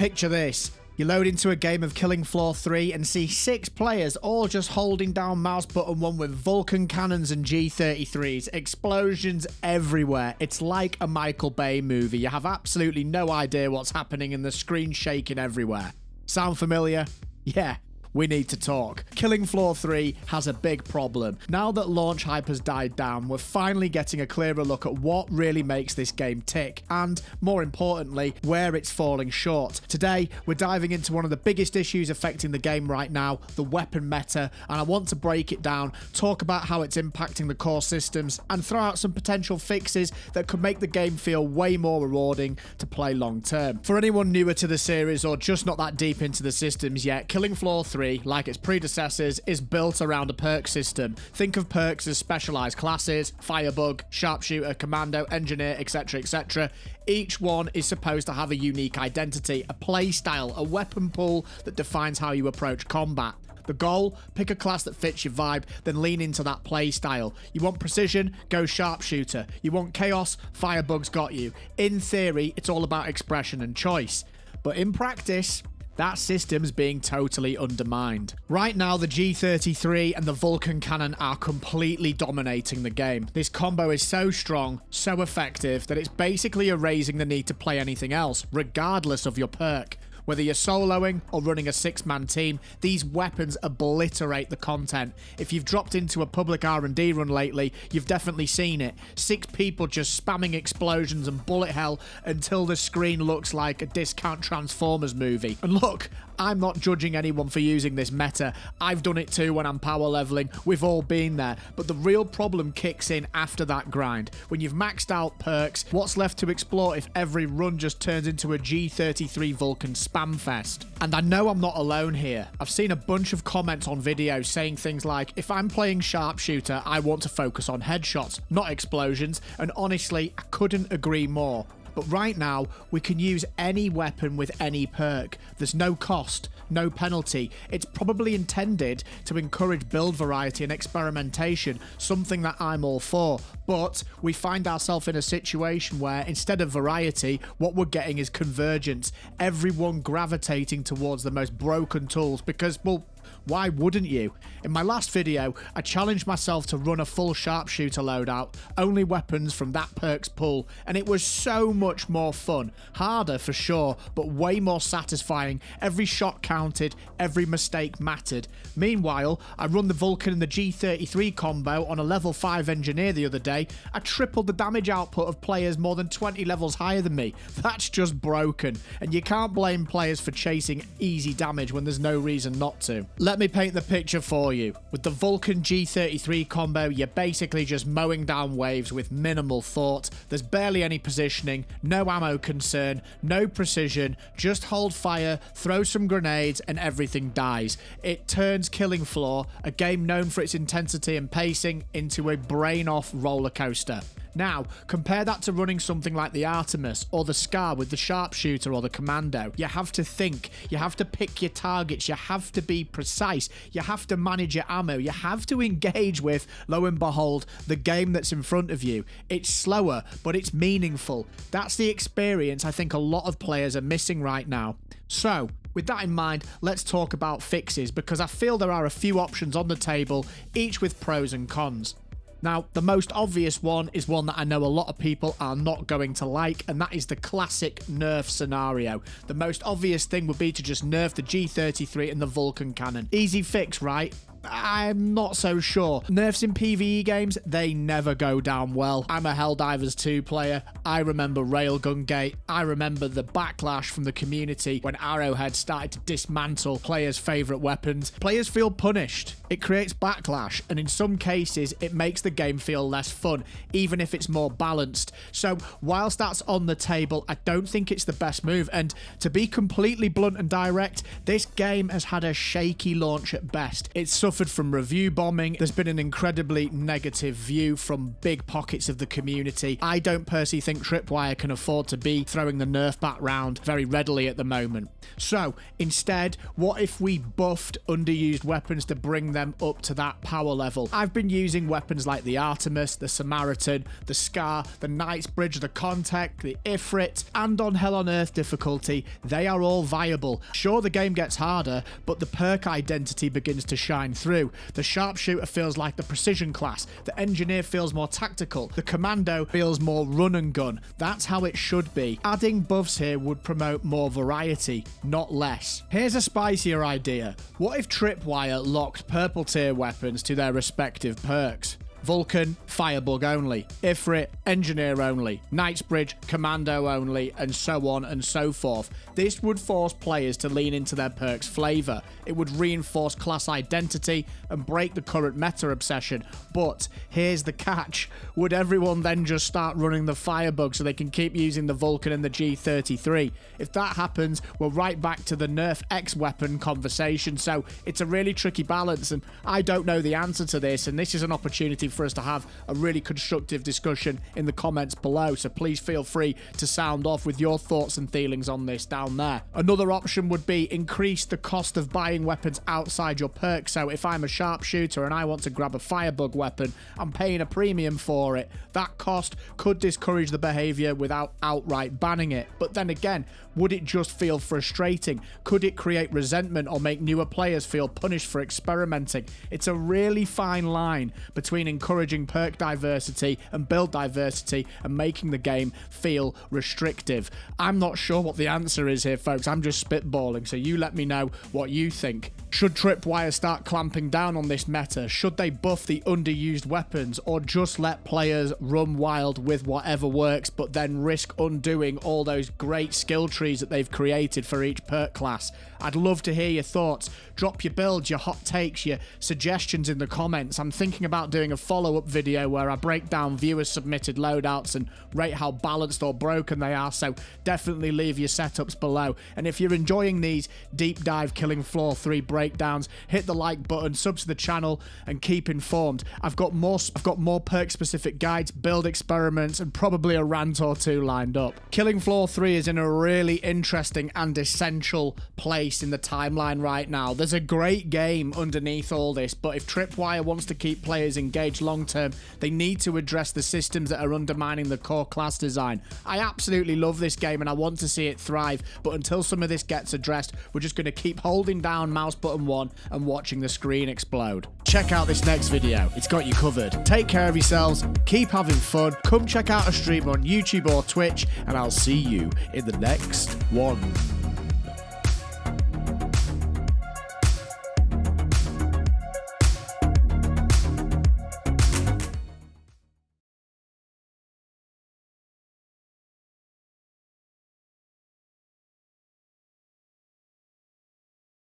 Picture this. You load into a game of Killing Floor 3 and see 6 players all just holding down mouse button 1 with Vulcan cannons and G33s. Explosions everywhere. It's like a Michael Bay movie. You have absolutely no idea what's happening and the screen shaking everywhere. Sound familiar? Yeah. We need to talk. Killing Floor 3 has a big problem. Now that launch hype has died down, we're finally getting a clearer look at what really makes this game tick, and, more importantly, where it's falling short. Today, we're diving into one of the biggest issues affecting the game right now, the weapon meta, and I want to break it down, talk about how it's impacting the core systems, and throw out some potential fixes that could make the game feel way more rewarding to play long term. For anyone newer to the series or just not that deep into the systems yet, Killing Floor 3, like its predecessors, is built around a perk system. Think of perks as specialized classes: firebug, sharpshooter, commando, engineer, etc, etc. Each one is supposed to have a unique identity, a play style, a weapon pool that defines how you approach combat. The goal? Pick a class that fits your vibe, then lean into that play style. You want precision? Go sharpshooter. You want chaos? Firebug's got you. In theory, it's all about expression and choice. But in practice, that system's being totally undermined. Right now, the G33 and the Vulcan cannon are completely dominating the game. This combo is so strong, so effective, that it's basically erasing the need to play anything else, regardless of your perk. Whether you're soloing or running a 6-man team, these weapons obliterate the content. If you've dropped into a public R&D run lately, you've definitely seen it. 6 people just spamming explosions and bullet hell until the screen looks like a discount Transformers movie. And look, I'm not judging anyone for using this meta. I've done it too when I'm power leveling. We've all been there. But the real problem kicks in after that grind. When you've maxed out perks, what's left to explore if every run just turns into a G33 Vulcan spam fest? And I know I'm not alone here. I've seen a bunch of comments on videos saying things like, if I'm playing sharpshooter, I want to focus on headshots, not explosions. And honestly, I couldn't agree more. But right now, we can use any weapon with any perk. There's no cost, no penalty. It's probably intended to encourage build variety and experimentation, something that I'm all for. But we find ourselves in a situation where instead of variety, what we're getting is convergence. Everyone gravitating towards the most broken tools because, well, why wouldn't you? In my last video, I challenged myself to run a full sharpshooter loadout, only weapons from that perk's pool, and it was so much more fun. Harder for sure, but way more satisfying. Every shot counted, every mistake mattered. Meanwhile, I run the Vulcan and the G33 combo on a level 5 engineer the other day. I tripled the damage output of players more than 20 levels higher than me. That's just broken, and you can't blame players for chasing easy damage when there's no reason not to. Let me paint the picture for you. With the Vulcan G33 combo, you're basically just mowing down waves with minimal thought. There's barely any positioning, no ammo concern, no precision, just hold fire, throw some grenades, and everything dies. It turns Killing Floor, a game known for its intensity and pacing, into a brain-off roller coaster. Now, compare that to running something like the Artemis or the Scar with the sharpshooter or the commando. You have to think, you have to pick your targets, you have to be precise, you have to manage your ammo, you have to engage with, lo and behold, the game that's in front of you. It's slower, but it's meaningful. That's the experience I think a lot of players are missing right now. So, with that in mind, let's talk about fixes, because I feel there are a few options on the table, each with pros and cons. Now, the most obvious one is one that I know a lot of people are not going to like, and that is the classic nerf scenario. The most obvious thing would be to just nerf the G33 and the Vulcan cannon. Easy fix, right? I'm not so sure. Nerfs in PvE games, they never go down well. I'm a Helldivers 2 player. I remember Railgun Gate. I remember the backlash from the community when Arrowhead started to dismantle players' favourite weapons. Players feel punished. It creates backlash, and in some cases, it makes the game feel less fun, even if it's more balanced. So, whilst that's on the table, I don't think it's the best move, and to be completely blunt and direct, this game has had a shaky launch at best. It's suffered from review bombing. There's been an incredibly negative view from big pockets of the community. I don't personally think Tripwire can afford to be throwing the nerf bat round very readily at the moment. So, instead, what if we buffed underused weapons to bring them them up to that power level. I've been using weapons like the Artemis, the Samaritan, the Scar, the Knightsbridge, the Contact, the Ifrit, and on Hell on Earth difficulty, they are all viable. Sure, the game gets harder, but the perk identity begins to shine through. The Sharpshooter feels like the Precision class, the Engineer feels more tactical, the Commando feels more run and gun. That's how it should be. Adding buffs here would promote more variety, not less. Here's a spicier idea. What if Tripwire locked purple tier weapons to their respective perks? Vulcan, Firebug only. Ifrit, Engineer only. Knightsbridge, Commando only, and so on and so forth. This would force players to lean into their perks' flavour. It would reinforce class identity and break the current meta obsession. But here's the catch. Would everyone then just start running the Firebug so they can keep using the Vulcan and the G33? If that happens, we're right back to the nerf X weapon conversation. So it's a really tricky balance, and I don't know the answer to this, and this is an opportunity for us to have a really constructive discussion in the comments below, so please feel free to sound off with your thoughts and feelings on this down there. Another option would be increase the cost of buying weapons outside your perk. So if I'm a sharpshooter and I want to grab a Firebug weapon, I'm paying a premium for it. That cost could discourage the behavior without outright banning it. But then again, would it just feel frustrating? Could it create resentment or make newer players feel punished for experimenting? It's a really fine line between encouraging perk diversity and build diversity and making the game feel restrictive. I'm not sure what the answer is here, folks. I'm just spitballing, so you let me know what you think. Should Tripwire start clamping down on this meta? Should they buff the underused weapons, or just let players run wild with whatever works, but then risk undoing all those great skill trees that they've created for each perk class? I'd love to hear your thoughts. Drop your builds, your hot takes, your suggestions in the comments. I'm thinking about doing a follow-up video where I break down viewers submitted loadouts and rate how balanced or broken they are, so definitely leave your setups below. And if you're enjoying these deep dive Killing Floor 3 breakdowns, hit the like button, sub to the channel, and keep informed. I've got more perk specific guides, build experiments, and probably a rant or two lined up. Killing Floor 3 is in a really interesting and essential place in the timeline right now. There's a great game underneath all this, but if Tripwire wants to keep players engaged long term, they need to address the systems that are undermining the core class design. I absolutely love this game and I want to see it thrive, but until some of this gets addressed, we're just going to keep holding down mouse button 1 and watching the screen explode. Check out this next video. It's got you covered. Take care of yourselves, keep having fun, come check out a stream on YouTube or Twitch, and I'll see you in the next one.